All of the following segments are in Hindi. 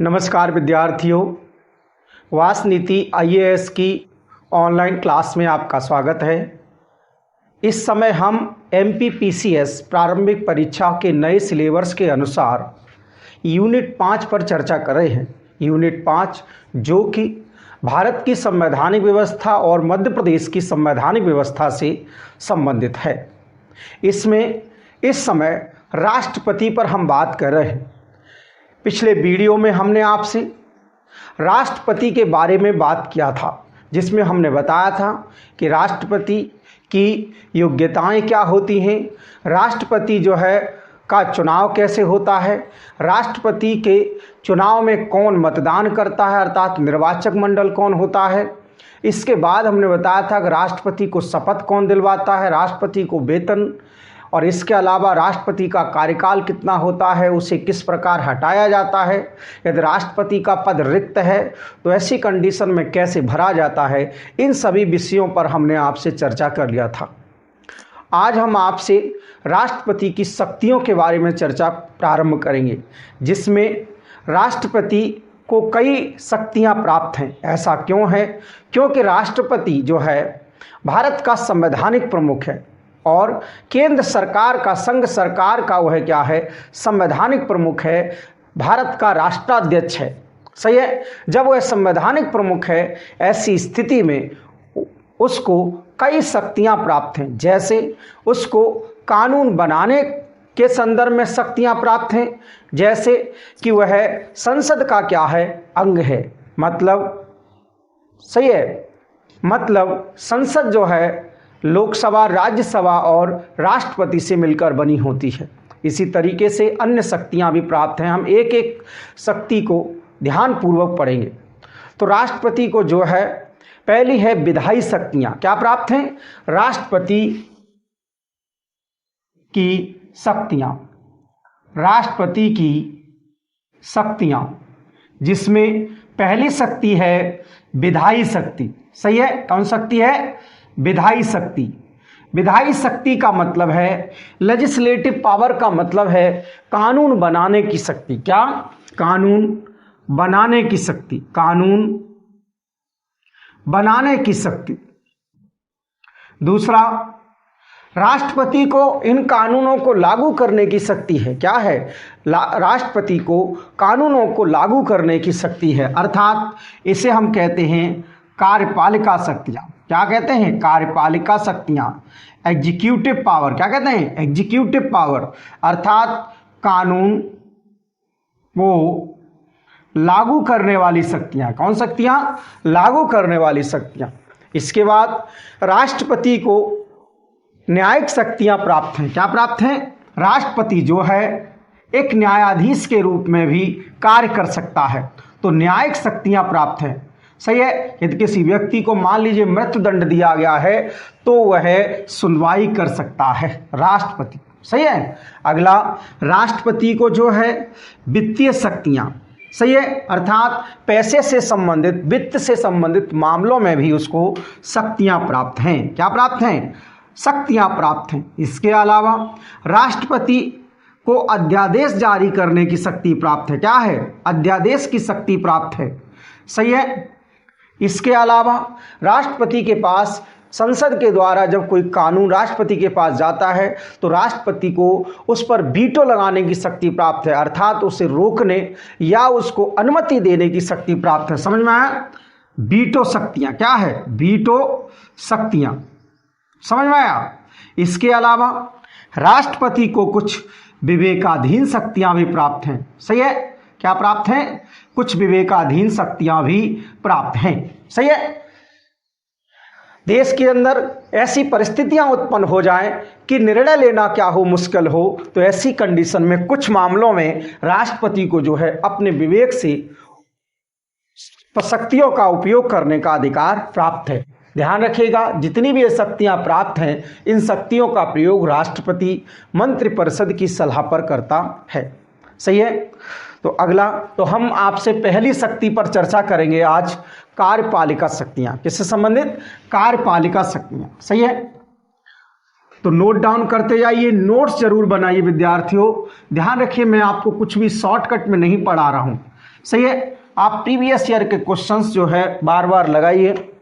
नमस्कार विद्यार्थियों, वास नीति आईएएस की ऑनलाइन क्लास में आपका स्वागत है। इस समय हम एमपीपीसीएस प्रारंभिक परीक्षा के नए सिलेबस के अनुसार यूनिट 5 पर चर्चा कर रहे हैं। यूनिट 5 जो कि भारत की संवैधानिक व्यवस्था और मध्य प्रदेश की संवैधानिक व्यवस्था से संबंधित है। इसमें इस समय राष्ट्रपति पर हम बात कर रहे हैं। पिछले वीडियो में हमने आपसे राष्ट्रपति के बारे में बात किया था, जिसमें हमने बताया था कि राष्ट्रपति की योग्यताएं क्या होती हैं, राष्ट्रपति जो है का चुनाव कैसे होता है, राष्ट्रपति के चुनाव में कौन मतदान करता है अर्थात निर्वाचक मंडल कौन होता है। इसके बाद हमने बताया था कि राष्ट्रपति को शपथ कौन दिलवाता है, राष्ट्रपति को वेतन, और इसके अलावा राष्ट्रपति का कार्यकाल कितना होता है, उसे किस प्रकार हटाया जाता है, यदि राष्ट्रपति का पद रिक्त है तो ऐसी कंडीशन में कैसे भरा जाता है। इन सभी विषयों पर हमने आपसे चर्चा कर लिया था। आज हम आपसे राष्ट्रपति की शक्तियों के बारे में चर्चा प्रारंभ करेंगे, जिसमें राष्ट्रपति को कई शक्तियां प्राप्त हैं। ऐसा क्यों है? क्योंकि राष्ट्रपति जो है भारत का संवैधानिक प्रमुख है और केंद्र सरकार का, संघ सरकार का वह क्या है, संवैधानिक प्रमुख है, भारत का राष्ट्राध्यक्ष है। सही है। जब वह संवैधानिक प्रमुख है, ऐसी स्थिति में उसको कई शक्तियां प्राप्त हैं। जैसे उसको कानून बनाने के संदर्भ में शक्तियां प्राप्त हैं, जैसे कि वह संसद का क्या है, अंग है। मतलब सही है, मतलब संसद जो है लोकसभा, राज्यसभा और राष्ट्रपति से मिलकर बनी होती है। इसी तरीके से अन्य शक्तियां भी प्राप्त हैं। हम एक एक शक्ति को ध्यानपूर्वक पढ़ेंगे। तो राष्ट्रपति को जो है, पहली है विधायी शक्तियां। क्या प्राप्त हैं? राष्ट्रपति की शक्तियां, राष्ट्रपति की शक्तियां, जिसमें पहली शक्ति है विधायी शक्ति। सही है। कौन शक्ति है? विधायी शक्ति। विधायी शक्ति का मतलब है, लेजिस्लेटिव पावर का मतलब है कानून बनाने की शक्ति। क्या? कानून बनाने की शक्ति, कानून बनाने की शक्ति। दूसरा, राष्ट्रपति को इन कानूनों को लागू करने की शक्ति है। क्या है? राष्ट्रपति को कानूनों को लागू करने की शक्ति है, अर्थात इसे हम कहते हैं कार्यपालिका शक्तियां। क्या कहते हैं? कार्यपालिका शक्तियां। Executive power. क्या कहते हैं? एग्जीक्यूटिव पावर, अर्थात कानून को लागू करने वाली शक्तियां। कौन शक्तियां? लागू करने वाली शक्तियां। इसके बाद राष्ट्रपति को न्यायिक शक्तियां प्राप्त हैं। क्या प्राप्त हैं? राष्ट्रपति जो है एक न्यायाधीश के रूप में भी कार्य कर सकता है, तो न्यायिक शक्तियां प्राप्त हैं। सही है। यदि किसी व्यक्ति को मान लीजिए मृत्युदंड दिया गया है तो वह सुनवाई कर सकता है, राष्ट्रपति। सही है। अगला, राष्ट्रपति को जो है वित्तीय शक्तियां। सही है, अर्थात पैसे से संबंधित, वित्त से संबंधित मामलों में भी उसको शक्तियां प्राप्त हैं। क्या प्राप्त हैं? शक्तियां प्राप्त हैं। इसके अलावा राष्ट्रपति को अध्यादेश जारी करने की शक्ति प्राप्त है। क्या है? अध्यादेश की शक्ति प्राप्त है। सही है। इसके अलावा राष्ट्रपति के पास, संसद के द्वारा जब कोई कानून राष्ट्रपति के पास जाता है तो राष्ट्रपति को उस पर वीटो लगाने की शक्ति प्राप्त है, अर्थात उसे रोकने या उसको अनुमति देने की शक्ति प्राप्त है। समझ में आया? वीटो शक्तियां। क्या है? वीटो शक्तियां। समझ में आया? इसके अलावा राष्ट्रपति को कुछ विवेकाधीन शक्तियां भी प्राप्त हैं। सही है। क्या प्राप्त हैं? कुछ विवेकाधीन शक्तियां भी प्राप्त हैं। सही है। देश के अंदर ऐसी परिस्थितियां उत्पन्न हो जाएं कि निर्णय लेना क्या हो, मुश्किल हो, तो ऐसी कंडीशन में कुछ मामलों में राष्ट्रपति को जो है अपने विवेक से शक्तियों का उपयोग करने का अधिकार प्राप्त है। ध्यान रखिएगा, जितनी भी ये शक्तियां प्राप्त हैं, इन शक्तियों का प्रयोग राष्ट्रपति मंत्रिपरिषद की सलाह पर करता है। सही है। तो अगला, तो हम आपसे पहली शक्ति पर चर्चा करेंगे आज, कार्यपालिका शक्तियां। किससे संबंधित? कार्यपालिका शक्तियां। सही है। तो नोट डाउन करते जाइए, नोट्स जरूर बनाइए विद्यार्थियों। ध्यान रखिए, मैं आपको कुछ भी शॉर्टकट में नहीं पढ़ा रहा हूं। सही है। आप प्रीवियस ईयर के क्वेश्चंस जो है बार बार लगाइए।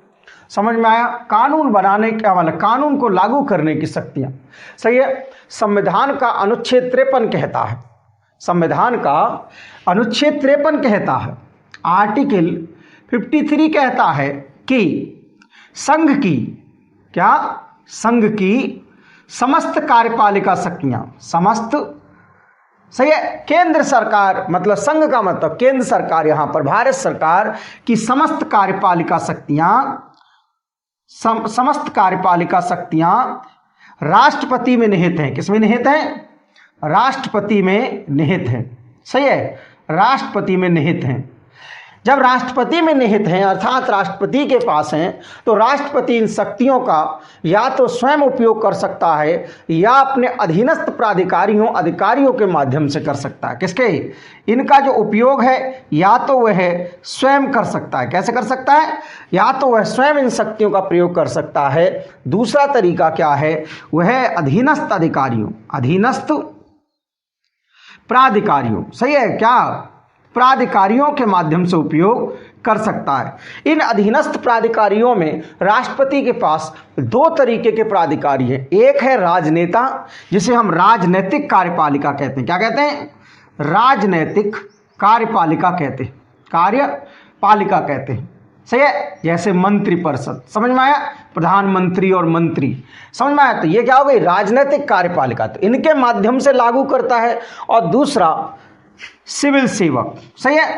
समझ में आया। कानून बनाने का मतलब कानून को लागू करने की शक्तियां। सही है। संविधान का अनुच्छेद 53 कहता है, संविधान का अनुच्छेद 53 कहता है, आर्टिकल 53 कहता है कि संघ की क्या, संघ की समस्त कार्यपालिका शक्तियां, समस्त, सही है, केंद्र सरकार मतलब संघ का मतलब केंद्र सरकार, यहां पर भारत सरकार की समस्त कार्यपालिका शक्तियां, समस्त कार्यपालिका शक्तियां राष्ट्रपति में निहित हैं। किसमें निहित हैं? राष्ट्रपति में निहित हैं। सही है, राष्ट्रपति में निहित हैं। जब राष्ट्रपति में निहित हैं अर्थात राष्ट्रपति के पास हैं, तो राष्ट्रपति इन शक्तियों का या तो स्वयं उपयोग कर सकता है या अपने अधीनस्थ प्राधिकारियों अधिकारियों के माध्यम से कर सकता है। किसके? इनका जो उपयोग है या तो वह स्वयं कर सकता है। कैसे कर सकता है? या तो वह स्वयं इन शक्तियों का प्रयोग कर सकता है। दूसरा तरीका क्या है? वह अधीनस्थ अधिकारियों, अधीनस्थ प्राधिकारियों, सही है क्या, प्राधिकारियों के माध्यम से उपयोग कर सकता है। इन अधीनस्थ प्राधिकारियों में राष्ट्रपति के पास दो तरीके के प्राधिकारी हैं। एक है राजनेता, जिसे हम राजनैतिक कार्यपालिका कहते हैं। क्या कहते हैं? राजनैतिक कार्यपालिका कहते हैं, कार्यपालिका कहते हैं। सही है। जैसे मंत्रिपरिषद, समझ में आया, प्रधानमंत्री और मंत्री, समझ में आया। तो ये क्या हो गई? राजनैतिक कार्यपालिका, तो इनके माध्यम से लागू करता है। और दूसरा सिविल सेवक, सही है,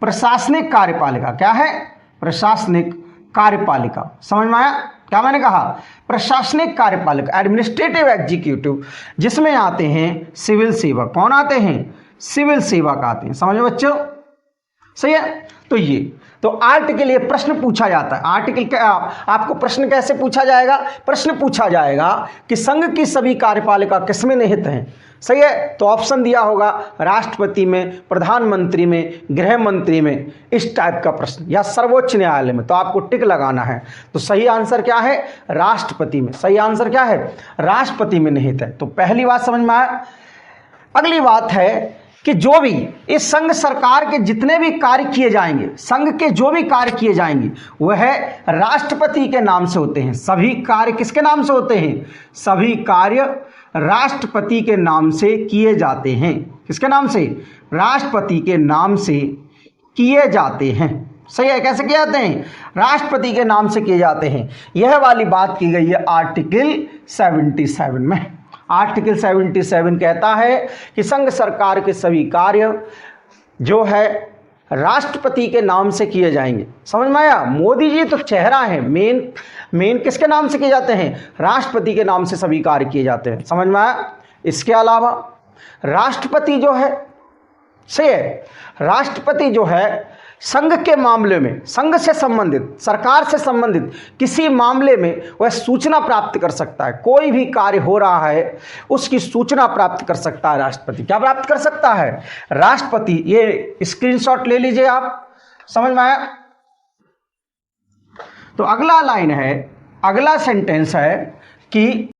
प्रशासनिक कार्यपालिका। क्या है? प्रशासनिक कार्यपालिका। समझ में आया क्या मैंने कहा? प्रशासनिक कार्यपालिका, एडमिनिस्ट्रेटिव एग्जीक्यूटिव, जिसमें आते हैं सिविल सेवक। कौन आते हैं? सिविल सेवक आते हैं। समझ में बच्चों? सही है। तो ये तो आर्टिकल, ये प्रश्न पूछा जाता है। आर्टिकल क्या, आपको प्रश्न कैसे पूछा जाएगा? प्रश्न पूछा जाएगा कि संघ की सभी कार्यपालिका किसमें निहित हैं। सही है। तो ऑप्शन दिया होगा राष्ट्रपति में, प्रधानमंत्री में, गृह मंत्री में, इस टाइप का प्रश्न, या सर्वोच्च न्यायालय में, तो आपको टिक लगाना है। तो सही आंसर क्या है? राष्ट्रपति में। सही आंसर क्या है? राष्ट्रपति में निहित है। तो पहली बात समझ में आया। अगली बात है कि जो भी इस संघ सरकार के जितने भी कार्य किए जाएंगे, संघ के जो भी कार्य किए जाएंगे, वह राष्ट्रपति के नाम से होते हैं। सभी कार्य किसके नाम से होते हैं? सभी कार्य राष्ट्रपति के नाम से किए जाते हैं। किसके नाम से? राष्ट्रपति के नाम से किए जाते हैं। सही है। कैसे किए जाते हैं? राष्ट्रपति के नाम से किए जाते हैं। यह वाली बात की गई है आर्टिकल 77 में। आर्टिकल 77 कहता है कि संघ सरकार के सभी कार्य जो है राष्ट्रपति के नाम से किए जाएंगे। समझ में आया। मोदी जी तो चेहरा है, मेन किसके नाम से किए जाते हैं? राष्ट्रपति के नाम से सभी कार्य किए जाते हैं। समझ में आया। इसके अलावा राष्ट्रपति जो है, सही है, राष्ट्रपति जो है संघ के मामले में, संघ से संबंधित, सरकार से संबंधित किसी मामले में वह सूचना प्राप्त कर सकता है। कोई भी कार्य हो रहा है उसकी सूचना प्राप्त कर सकता है राष्ट्रपति। क्या प्राप्त कर सकता है? राष्ट्रपति। ये स्क्रीनशॉट ले लीजिए आप। समझ में आया। तो अगला लाइन है, अगला सेंटेंस है कि